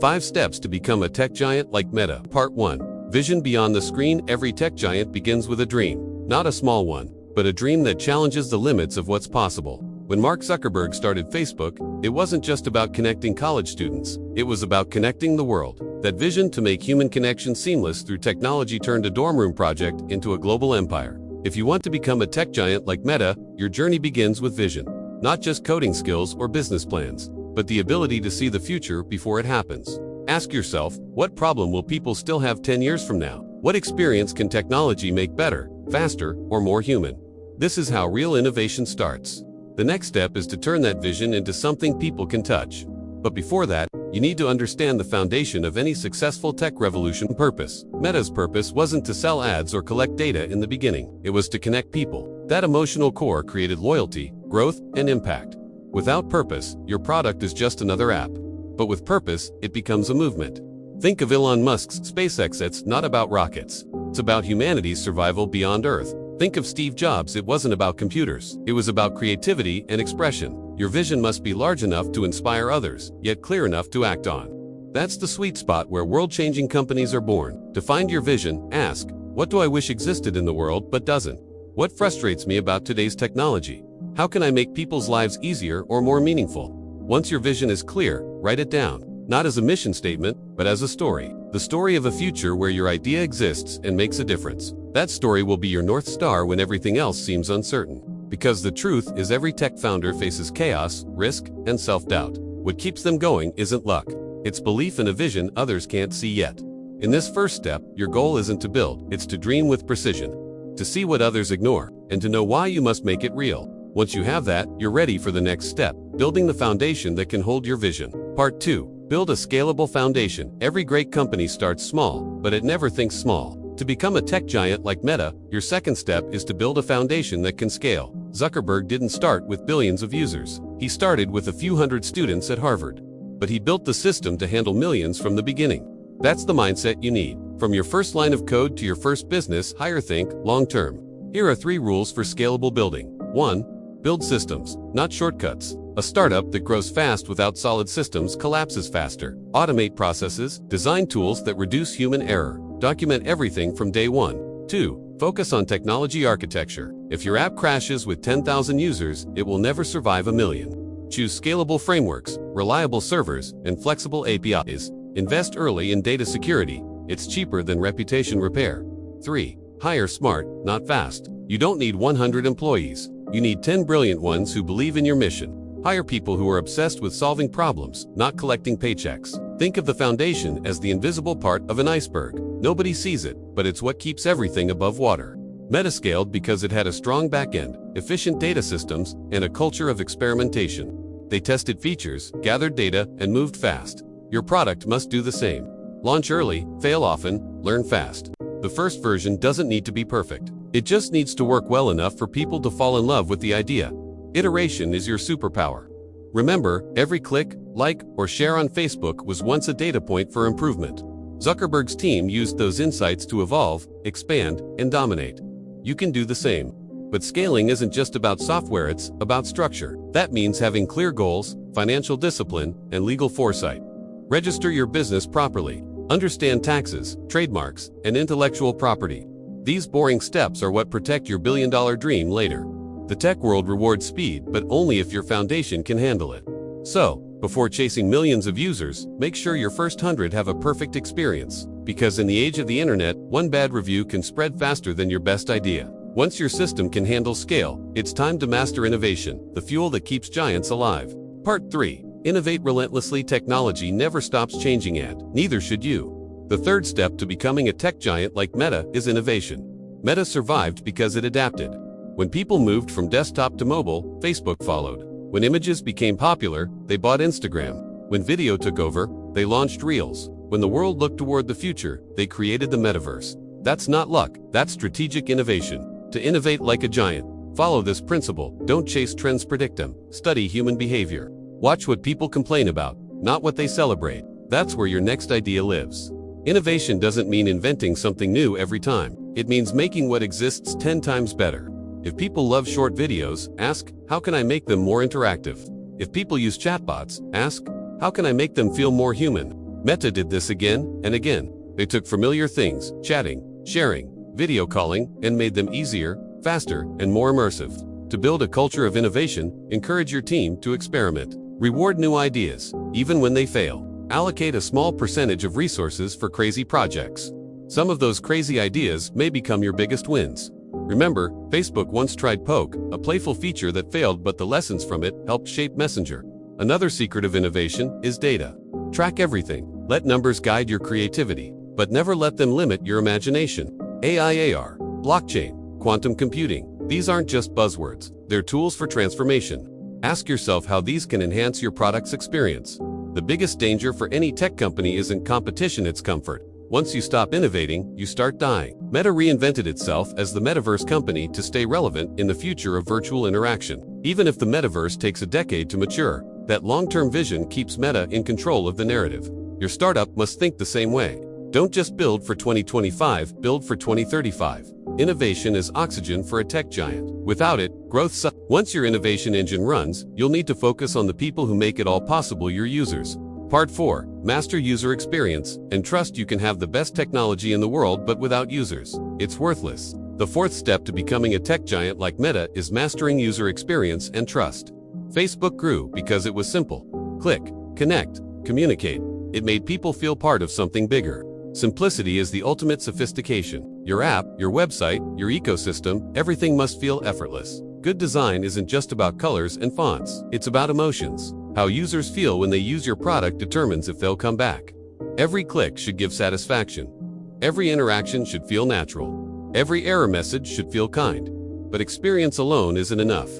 5 Steps to Become a Tech Giant Like Meta. Part 1. Vision Beyond the Screen. Every tech giant begins with a dream. Not a small one, but a dream that challenges the limits of what's possible. When Mark Zuckerberg started Facebook, it wasn't just about connecting college students. It was about connecting the world. That vision to make human connection seamless through technology turned a dorm room project into a global empire. If you want to become a tech giant like Meta, your journey begins with vision. Not just coding skills or business plans, but the ability to see the future before it happens. Ask yourself, what problem will people still have 10 years from now? What experience can technology make better, faster, or more human? This is how real innovation starts. The next step is to turn that vision into something people can touch. But before that, you need to understand the foundation of any successful tech revolution: purpose. Meta's purpose wasn't to sell ads or collect data in the beginning. It was to connect people. That emotional core created loyalty, growth, and impact. Without purpose, your product is just another app. But with purpose, it becomes a movement. Think of Elon Musk's SpaceX. It's not about rockets. It's about humanity's survival beyond Earth. Think of Steve Jobs. It wasn't about computers. It was about creativity and expression. Your vision must be large enough to inspire others, yet clear enough to act on. That's the sweet spot where world-changing companies are born. To find your vision, ask, what do I wish existed in the world but doesn't? What frustrates me about today's technology? How can I make people's lives easier or more meaningful? Once your vision is clear, write it down, not as a mission statement, but as a story. The story of a future where your idea exists and makes a difference. That story will be your North Star when everything else seems uncertain. Because the truth is, every tech founder faces chaos, risk, and self-doubt. What keeps them going isn't luck. It's belief in a vision others can't see yet. In this first step, your goal isn't to build, it's to dream with precision. To see what others ignore, and to know why you must make it real. Once you have that, you're ready for the next step, building the foundation that can hold your vision. Part 2. Build a scalable foundation. Every great company starts small, but it never thinks small. To become a tech giant like Meta, your second step is to build a foundation that can scale. Zuckerberg didn't start with billions of users. He started with a few hundred students at Harvard. But he built the system to handle millions from the beginning. That's the mindset you need. From your first line of code to your first business, higher think long-term. Here are 3 rules for scalable building. 1. Build systems, not shortcuts. A startup that grows fast without solid systems collapses faster. Automate processes, design tools that reduce human error. Document everything from day 1. 2. Focus on technology architecture. If your app crashes with 10,000 users, it will never survive a million. Choose scalable frameworks, reliable servers, and flexible APIs. Invest early in data security. It's cheaper than reputation repair. 3. Hire smart, not fast. You don't need 100 employees. You need 10 brilliant ones who believe in your mission. Hire people who are obsessed with solving problems, not collecting paychecks. Think of the foundation as the invisible part of an iceberg. Nobody sees it, but it's what keeps everything above water. Meta scaled because it had a strong backend, efficient data systems, and a culture of experimentation. They tested features, gathered data, and moved fast. Your product must do the same. Launch early, fail often, learn fast. The first version doesn't need to be perfect. It just needs to work well enough for people to fall in love with the idea. Iteration is your superpower. Remember, every click, like, or share on Facebook was once a data point for improvement. Zuckerberg's team used those insights to evolve, expand, and dominate. You can do the same. But scaling isn't just about software, it's about structure. That means having clear goals, financial discipline, and legal foresight. Register your business properly. Understand taxes, trademarks, and intellectual property. These boring steps are what protect your billion-dollar dream later. The tech world rewards speed, but only if your foundation can handle it. So, before chasing millions of users, make sure your first 100 have a perfect experience. Because in the age of the internet, one bad review can spread faster than your best idea. Once your system can handle scale, it's time to master innovation, the fuel that keeps giants alive. Part 3. Innovate relentlessly. Technology never stops changing, and neither should you. The third step to becoming a tech giant like Meta is innovation. Meta survived because it adapted. When people moved from desktop to mobile, Facebook followed. When images became popular, they bought Instagram. When video took over, they launched Reels. When the world looked toward the future, they created the metaverse. That's not luck, that's strategic innovation. To innovate like a giant, follow this principle: don't chase trends, predict them. Study human behavior. Watch what people complain about, not what they celebrate. That's where your next idea lives. Innovation doesn't mean inventing something new every time. It means making what exists 10 times better. If people love short videos, ask, how can I make them more interactive? If people use chatbots, ask, how can I make them feel more human? Meta did this again and again. They took familiar things, chatting, sharing, video calling, and made them easier, faster, and more immersive. To build a culture of innovation, encourage your team to experiment. Reward new ideas, even when they fail. Allocate a small percentage of resources for crazy projects. Some of those crazy ideas may become your biggest wins. Remember, Facebook once tried Poke, a playful feature that failed, but the lessons from it helped shape Messenger. Another secret of innovation is data. Track everything. Let numbers guide your creativity, but never let them limit your imagination. AI/AR, blockchain, quantum computing. These aren't just buzzwords. They're tools for transformation. Ask yourself how these can enhance your product's experience. The biggest danger for any tech company isn't competition, it's comfort. Once you stop innovating, you start dying. Meta reinvented itself as the metaverse company to stay relevant in the future of virtual interaction. Even if the metaverse takes a decade to mature, that long-term vision keeps Meta in control of the narrative. Your startup must think the same way. Don't just build for 2025, build for 2035. Innovation is oxygen for a tech giant. Without it, growth sucks. Once your innovation engine runs, you'll need to focus on the people who make it all possible, your users. Part 4. Master user experience and trust. You can have the best technology in the world, but without users, it's worthless. The fourth step to becoming a tech giant like Meta is mastering user experience and trust. Facebook grew because it was simple. Click, connect, communicate. It made people feel part of something bigger. Simplicity is the ultimate sophistication. Your app, your website, your ecosystem, everything must feel effortless. Good design isn't just about colors and fonts. It's about emotions. How users feel when they use your product determines if they'll come back. Every click should give satisfaction. Every interaction should feel natural. Every error message should feel kind. But experience alone isn't enough.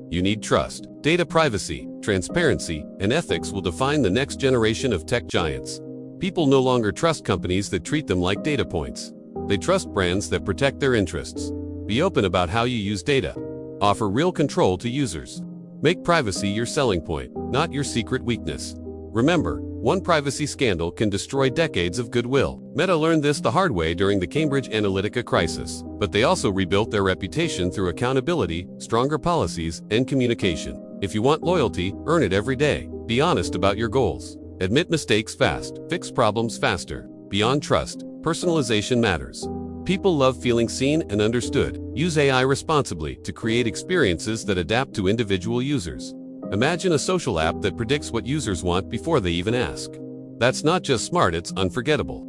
You need trust. Data privacy, transparency, and ethics will define the next generation of tech giants. People no longer trust companies that treat them like data points. They trust brands that protect their interests. Be open about how you use data. Offer real control to users. Make privacy your selling point, not your secret weakness. Remember, one privacy scandal can destroy decades of goodwill. Meta learned this the hard way during the Cambridge Analytica crisis, but they also rebuilt their reputation through accountability, stronger policies, and communication. If you want loyalty, earn it every day. Be honest about your goals. Admit mistakes fast. Fix problems faster. Beyond trust, personalization matters. People love feeling seen and understood. Use AI responsibly to create experiences that adapt to individual users. Imagine a social app that predicts what users want before they even ask. That's not just smart, it's unforgettable.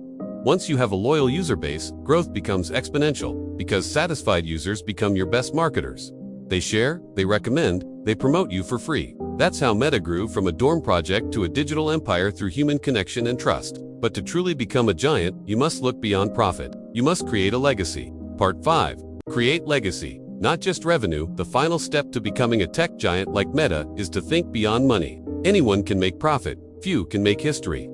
Once you have a loyal user base, growth becomes exponential, because satisfied users become your best marketers. They share, they recommend, they promote you for free. That's how Meta grew from a dorm project to a digital empire through human connection and trust. But to truly become a giant, you must look beyond profit. You must create a legacy. Part 5. Create legacy, not just revenue. The final step to becoming a tech giant like Meta is to think beyond money. Anyone can make profit, few can make history.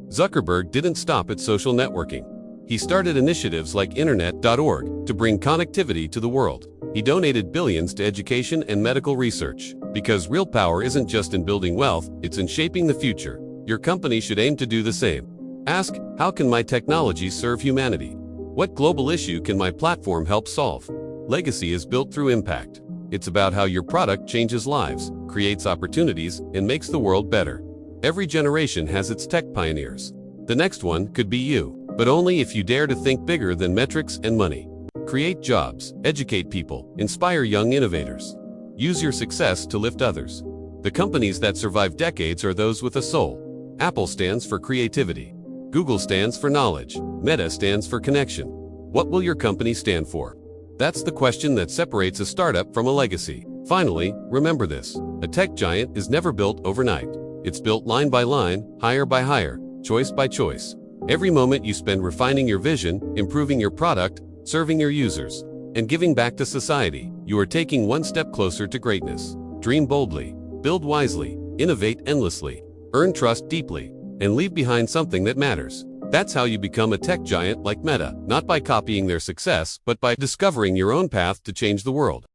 Zuckerberg didn't stop at social networking. He started initiatives like Internet.org to bring connectivity to the world. He donated billions to education and medical research. Because real power isn't just in building wealth, it's in shaping the future. Your company should aim to do the same. Ask, how can my technology serve humanity? What global issue can my platform help solve? Legacy is built through impact. It's about how your product changes lives, creates opportunities, and makes the world better. Every generation has its tech pioneers. The next one could be you, but only if you dare to think bigger than metrics and money. Create jobs, educate people, inspire young innovators. Use your success to lift others. The companies that survive decades are those with a soul. Apple stands for creativity. Google stands for knowledge. Meta stands for connection. What will your company stand for? That's the question that separates a startup from a legacy. Finally, remember this. A tech giant is never built overnight. It's built line by line, hire by hire, choice by choice. Every moment you spend refining your vision, improving your product, serving your users, and giving back to society, you are taking one step closer to greatness. Dream boldly, build wisely, innovate endlessly, earn trust deeply, and leave behind something that matters. That's how you become a tech giant like Meta, not by copying their success, but by discovering your own path to change the world.